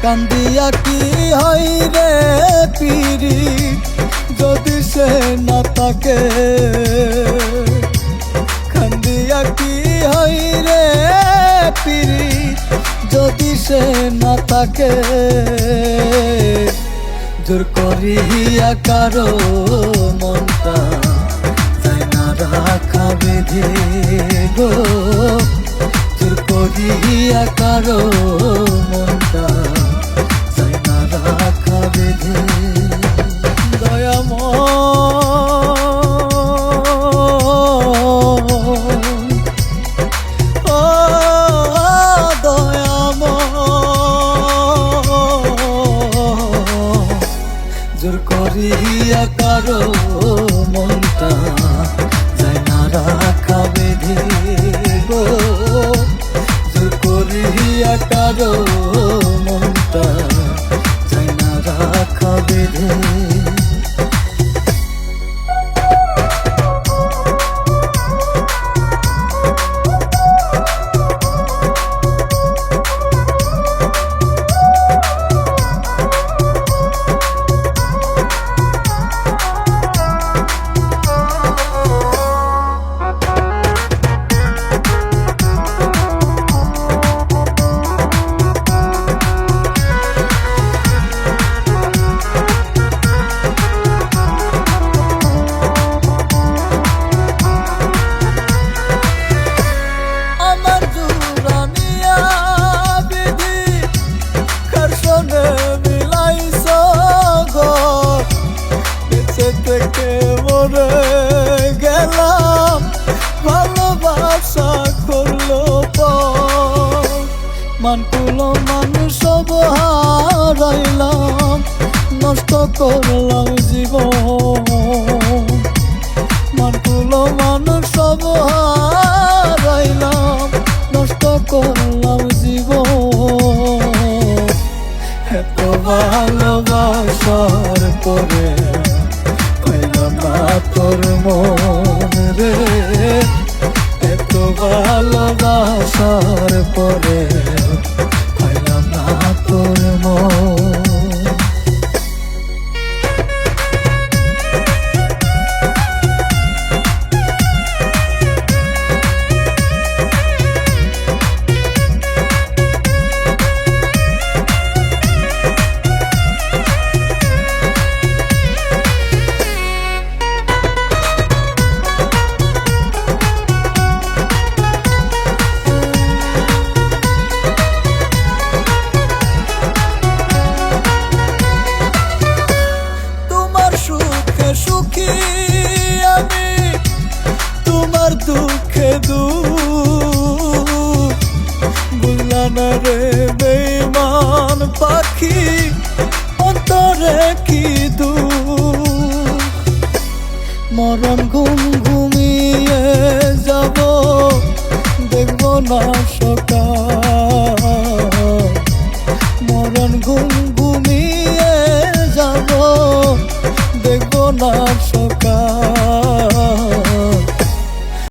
কান্দিয়া কি হয় রে পিরি যদি সে না থাকে, কান্দিয়া কি হয় রে পিরি যদি সে না থাকে, জোর করিয়া কারো মনটা যায় না রাখা বেঁধে গো, জোর করিয়া কারো মনটা যায় না রাখা বেঁধে। জোর করিয়া কারো মনটা যায় না রাখা বেঁধে গো, জোর করিয়া কারো মনটা যায় না রাখা বেঁধে। থেকে মরে গেলাম ভালোবাসা করলো মানকুলো মানুষ সব হারাইলাম, নষ্ট করলাম জীবন, মানকুলো মানুষ সব হারাইলাম, নষ্ট করলাম জীবন। এত ভালোবাসার পরে তোর মন রে, এত ভালোবাসার পরে পাইলাম না তোর মন। সুখী আমি তোমার দুঃখে দুঃখ, বুঝলা না রে বেঈমান পাখি অন্তরে কি দুঃখ, মরণ ঘুম ঘুমিয়ে যাব দেখব না সকাল, মরণ ঘুম ঘুমিয়ে যাব দেখব না সকাল।